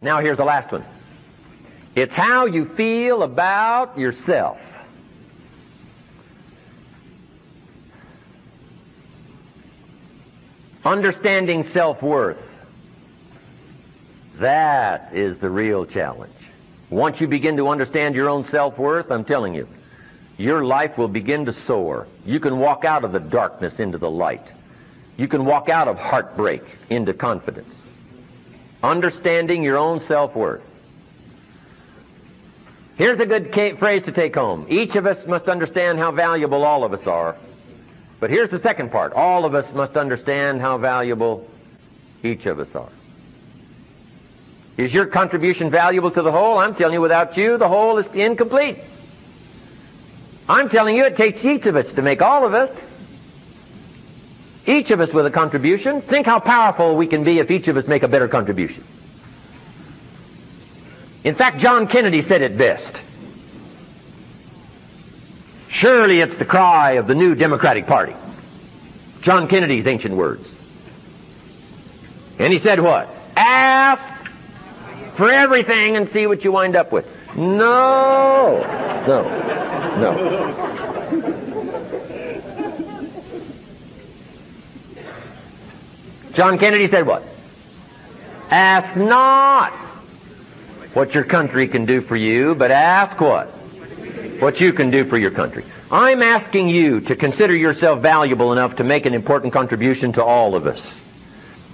Now here's the last one. It's how you feel about yourself. Understanding self-worth. That is the real challenge. Once you begin to understand your own self-worth, I'm telling you, your life will begin to soar. You can walk out of the darkness into the light. You can walk out of heartbreak into confidence. Understanding your own self-worth. Here's a good phrase to take home. Each of us must understand how valuable all of us are. But here's the second part. All of us must understand how valuable each of us are. Is your contribution valuable to the whole? I'm telling you, without you, the whole is incomplete. I'm telling you, it takes each of us to make all of us. Each of us with a contribution. Think how powerful we can be if each of us make a better contribution. In fact, John Kennedy said it best. Surely it's the cry of the new Democratic Party. John Kennedy's ancient words. And he said what? Ask for everything and see what you wind up with. No. John Kennedy said what? Ask not what your country can do for you, but ask what? What you can do for your country. I'm asking you to consider yourself valuable enough to make an important contribution to all of us.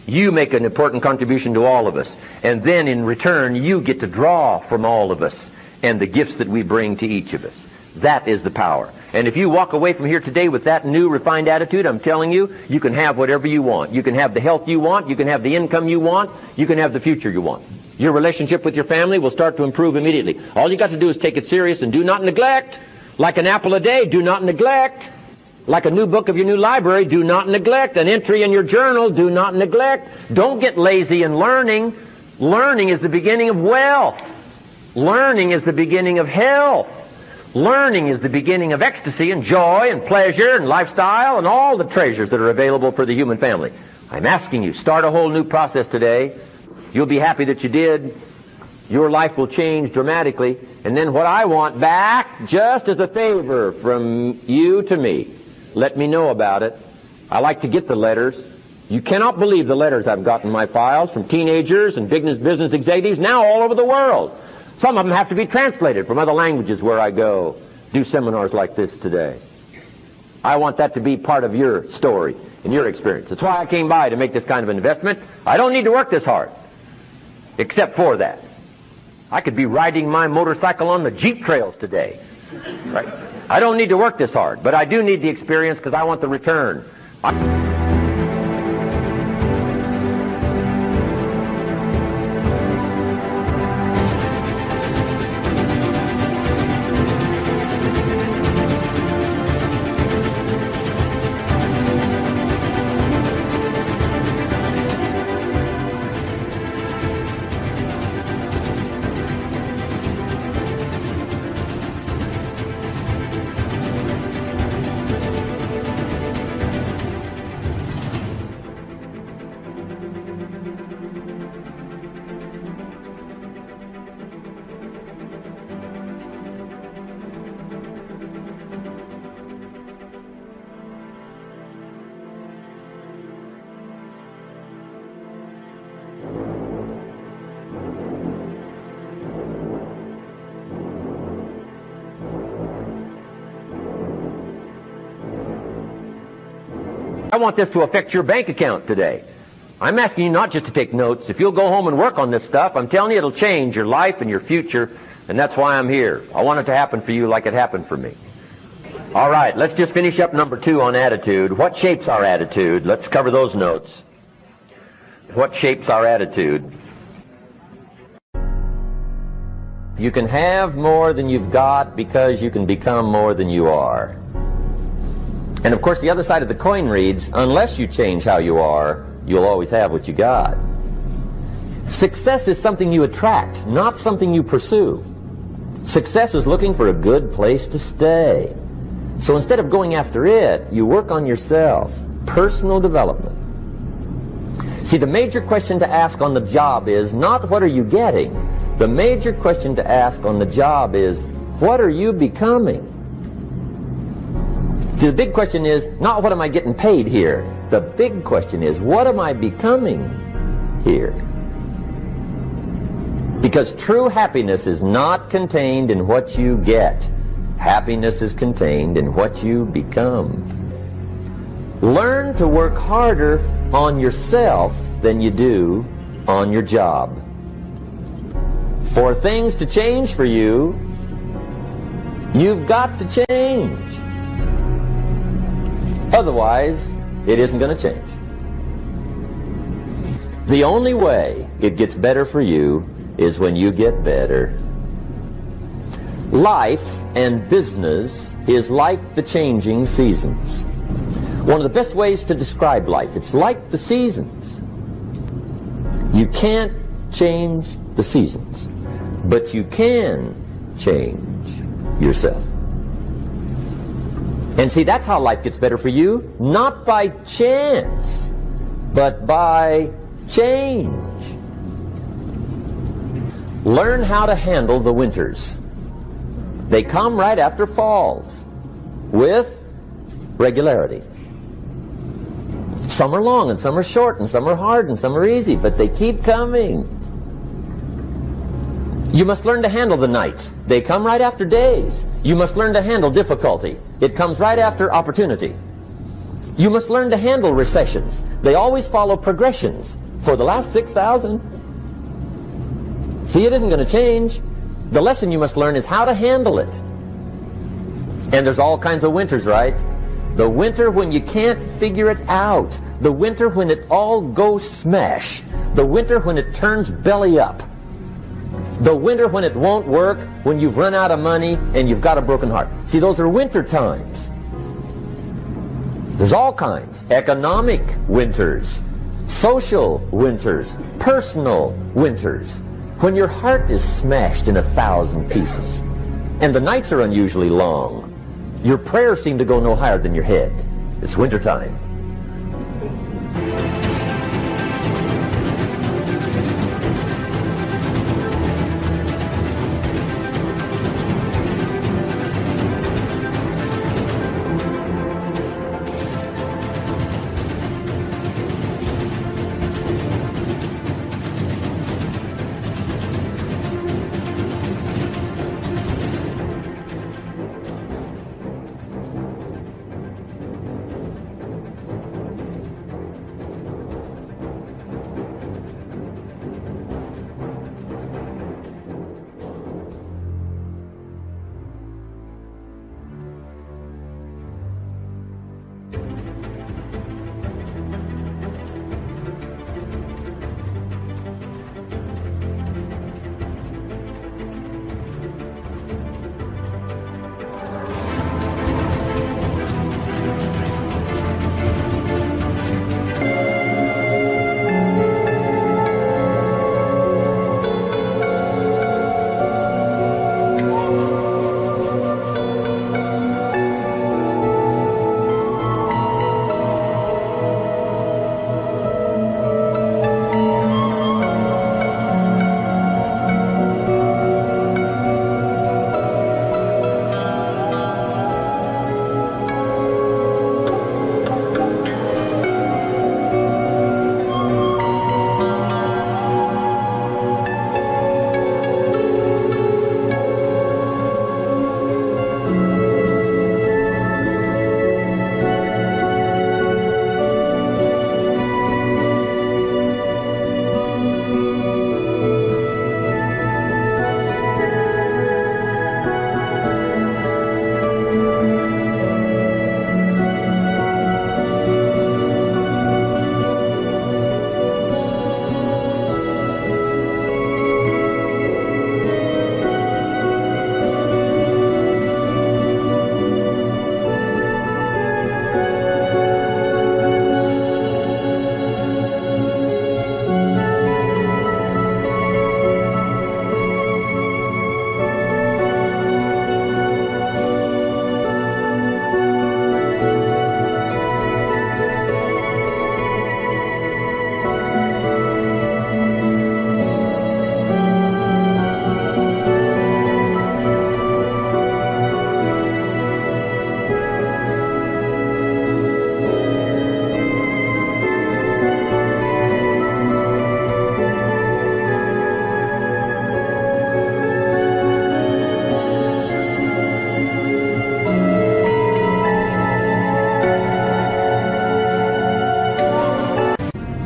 You make an important contribution to all of us, and then in return you get to draw from all of us and the gifts that we bring to each of us. That is the power. And if you walk away from here today with that new refined attitude, I'm telling you, you can have whatever you want. You can have the health you want, you can have the income you want, you can have the future you want. Your relationship with your family will start to improve immediately. All you got to do is take it serious and do not neglect. Like an apple a day, do not neglect. Like a new book of your new library, do not neglect. An entry in your journal, do not neglect. Don't get lazy in learning. Learning is the beginning of wealth. Learning is the beginning of health. Learning is the beginning of ecstasy and joy and pleasure and lifestyle and all the treasures that are available for the human family. I'm asking you, start a whole new process today. You'll be happy that you did. Your life will change dramatically. And then what I want back, just as a favor from you to me, let me know about it. I like to get the letters. You cannot believe the letters I've got in my files from teenagers and business executives now all over the world. Some of them have to be translated from other languages where I go do seminars like this today. I want that to be part of your story and your experience. That's why I came by to make this kind of investment. I don't need to work this hard, except for that. I could be riding my motorcycle on the Jeep trails today. Right? I don't need to work this hard, but I do need the experience because I want the return. I want this to affect your bank account today. I'm asking you not just to take notes. If you'll go home and work on this stuff, I'm telling you it'll change your life and your future, and that's why I'm here. I want it to happen for you like it happened for me. All right, let's just finish up number 2 on attitude. What shapes our attitude? Let's cover those notes. What shapes our attitude? You can have more than you've got because you can become more than you are. And of course the other side of the coin reads, unless you change how you are, you'll always have what you got. Success is something you attract, not something you pursue. Success is looking for a good place to stay. So instead of going after it, you work on yourself. Personal development. See, the major question to ask on the job is not what are you getting. The major question to ask on the job is what are you becoming? See, the big question is not what am I getting paid here. The big question is what am I becoming here? Because true happiness is not contained in what you get. Happiness is contained in what you become. Learn to work harder on yourself than you do on your job. For things to change for you, you've got to change. Otherwise, it isn't going to change. The only way it gets better for you is when you get better. Life and business is like the changing seasons. One of the best ways to describe life, it's like the seasons. You can't change the seasons, but you can change yourself. And see, that's how life gets better for you, not by chance, but by change. Learn how to handle the winters. They come right after falls, with regularity. Some are long, and some are short, and some are hard, and some are easy, but they keep coming. You must learn to handle the nights. They come right after days. You must learn to handle difficulty. It comes right after opportunity. You must learn to handle recessions. They always follow progressions. For the last 6,000. See, it isn't going to change. The lesson you must learn is how to handle it. And there's all kinds of winters, right? The winter when you can't figure it out. The winter when it all goes smash. The winter when it turns belly up. The winter when it won't work, when you've run out of money and you've got a broken heart. See, those are winter times. There's all kinds. Economic winters, social winters, personal winters. When your heart is smashed in 1,000 pieces and the nights are unusually long, your prayers seem to go no higher than your head. It's winter time.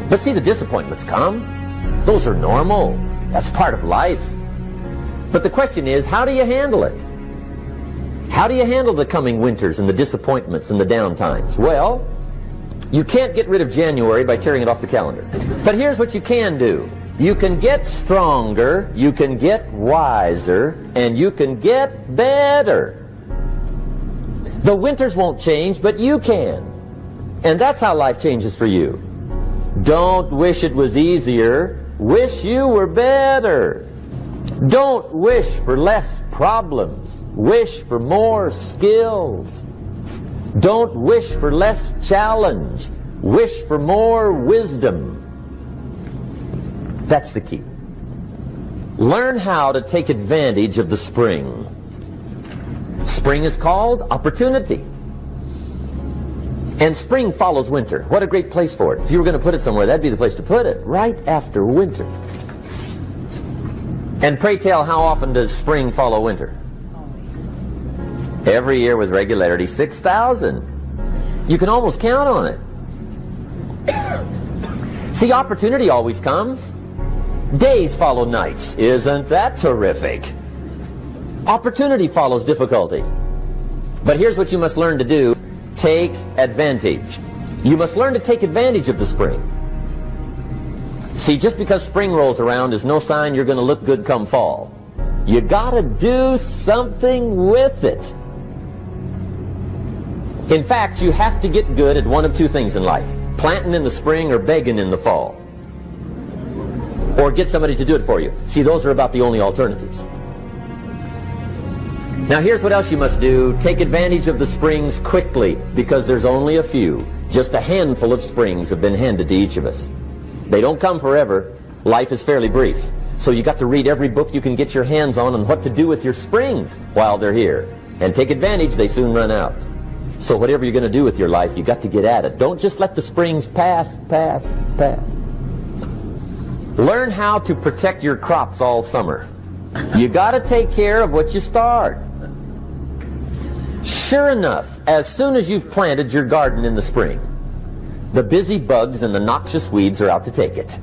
But see, the disappointments come. Those are normal. That's part of life. But the question is, how do you handle it? How do you handle the coming winters and the disappointments and the downtimes? Well, you can't get rid of January by tearing it off the calendar. But here's what you can do. You can get stronger, you can get wiser, and you can get better. The winters won't change, but you can. And that's how life changes for you. Don't wish it was easier. Wish you were better. Don't wish for less problems. Wish for more skills. Don't wish for less challenge. Wish for more wisdom. That's the key. Learn how to take advantage of the spring. Spring is called opportunity. And spring follows winter. What a great place for it. If you were going to put it somewhere, that'd be the place to put it, right after winter. And pray tell, how often does spring follow winter? Every year with regularity, 6,000. You can almost count on it. See, opportunity always comes. Days follow nights. Isn't that terrific? Opportunity follows difficulty. But here's what you must learn to do. Take advantage. You must learn to take advantage of the spring. See, just because spring rolls around is no sign you're going to look good come fall. You got to do something with it. In fact, you have to get good at one of two things in life. Planting in the spring or begging in the fall. Or get somebody to do it for you. See, those are about the only alternatives. Now here's what else you must do. Take advantage of the springs quickly, because there's only a few. Just a handful of springs have been handed to each of us. They don't come forever. Life is fairly brief. So you got to read every book you can get your hands on what to do with your springs while they're here. And take advantage, they soon run out. So whatever you're going to do with your life, you got to get at it. Don't just let the springs pass. Learn how to protect your crops all summer. You got to take care of what you start. Sure enough, as soon as you've planted your garden in the spring, the busy bugs and the noxious weeds are out to take it.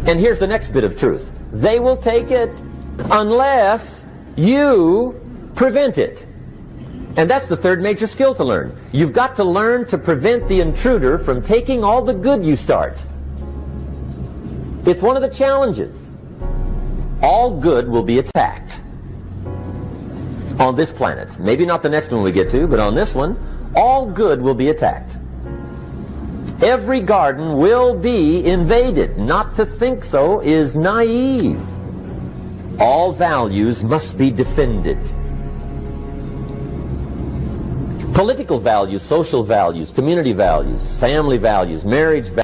And here's the next bit of truth. They will take it unless you prevent it. And that's the third major skill to learn. You've got to learn to prevent the intruder from taking all the good you start. It's one of the challenges. All good will be attacked on this planet. Maybe not the next one we get to, but on this one, all good will be attacked. Every garden will be invaded. Not to think so is naive. All values must be defended. Political values, social values, community values, family values, marriage values.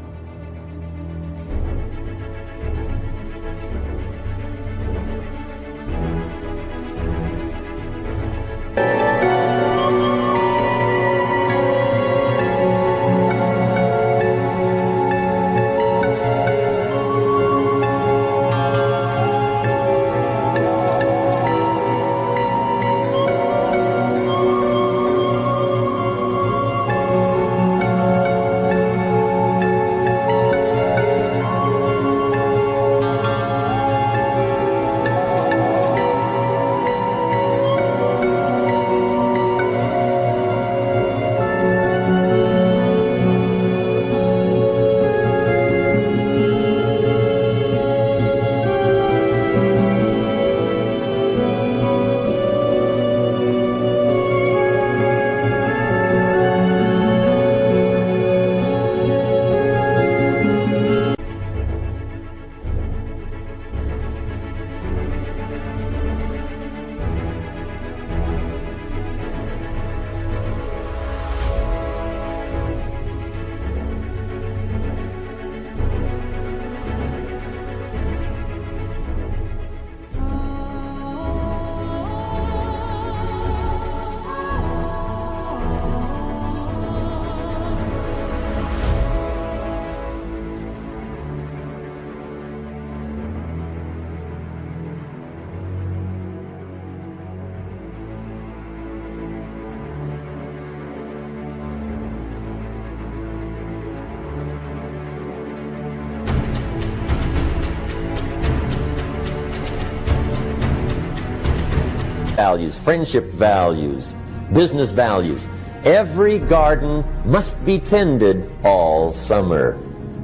values, friendship values, business values. Every garden must be tended all summer.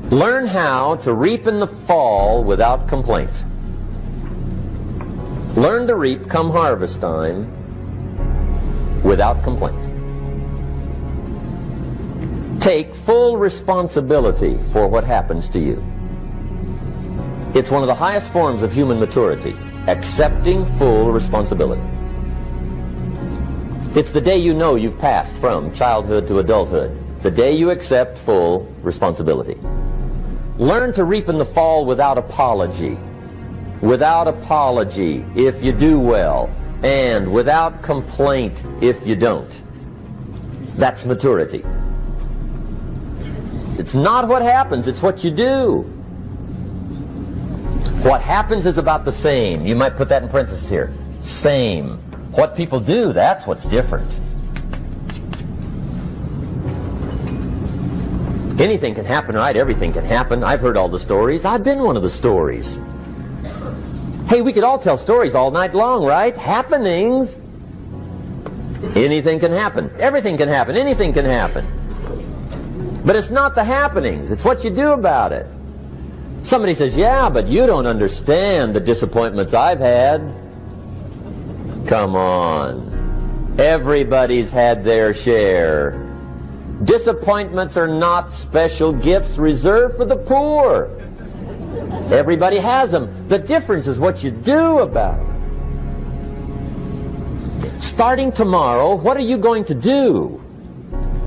Learn how to reap in the fall without complaint. Learn to reap come harvest time without complaint. Take full responsibility for what happens to you. It's one of the highest forms of human maturity, accepting full responsibility. It's the day you know you've passed from childhood to adulthood, the day you accept full responsibility. Learn to reap in the fall without apology. Without apology if you do well, and without complaint if you don't. That's maturity. It's not what happens, it's what you do. What happens is about the same. You might put that in parentheses here. Same. What people do, that's what's different. Anything can happen, right? Everything can happen. I've heard all the stories. I've been one of the stories. Hey, we could all tell stories all night long, right? Happenings. Anything can happen. Everything can happen. Anything can happen. But it's not the happenings. It's what you do about it. Somebody says, yeah, but you don't understand the disappointments I've had. Come on. Everybody's had their share. Disappointments are not special gifts reserved for the poor. Everybody has them. The difference is what you do about it. Starting tomorrow, what are you going to do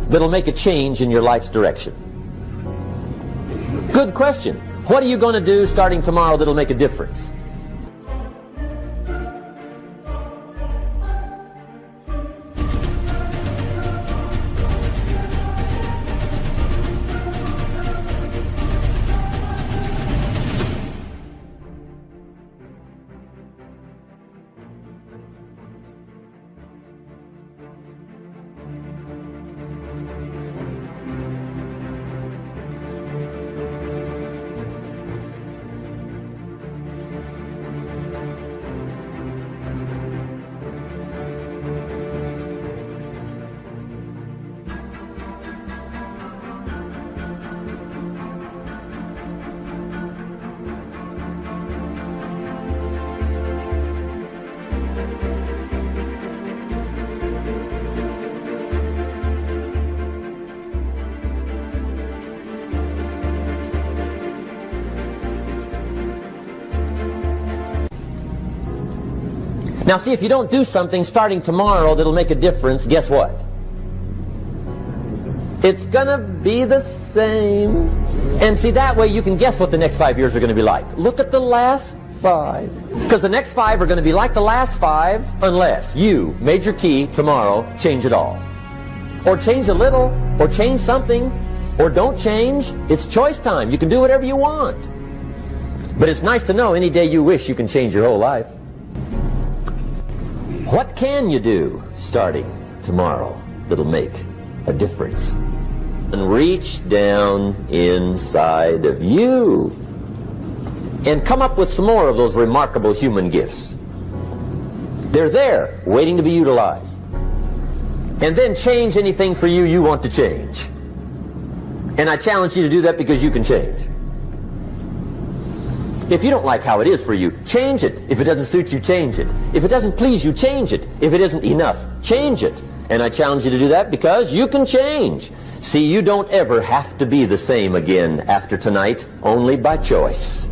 that'll make a change in your life's direction? Good question. What are you going to do starting tomorrow that'll make a difference? Now see, if you don't do something starting tomorrow that'll make a difference, guess what? It's gonna be the same. And see, that way you can guess what the next 5 years are gonna be like. Look at the last 5. Because the next 5 are gonna be like the last 5 unless you, major key, tomorrow, change it all. Or change a little, or change something, or don't change. It's choice time. You can do whatever you want. But it's nice to know any day you wish you can change your whole life. What can you do starting tomorrow that'll make a difference? And reach down inside of you and come up with some more of those remarkable human gifts. They're there, waiting to be utilized. And then change anything for you want to change. And I challenge you to do that because you can change. If you don't like how it is for you, change it. If it doesn't suit you, change it. If it doesn't please you, change it. If it isn't enough, change it. And I challenge you to do that because you can change. See, you don't ever have to be the same again after tonight, only by choice.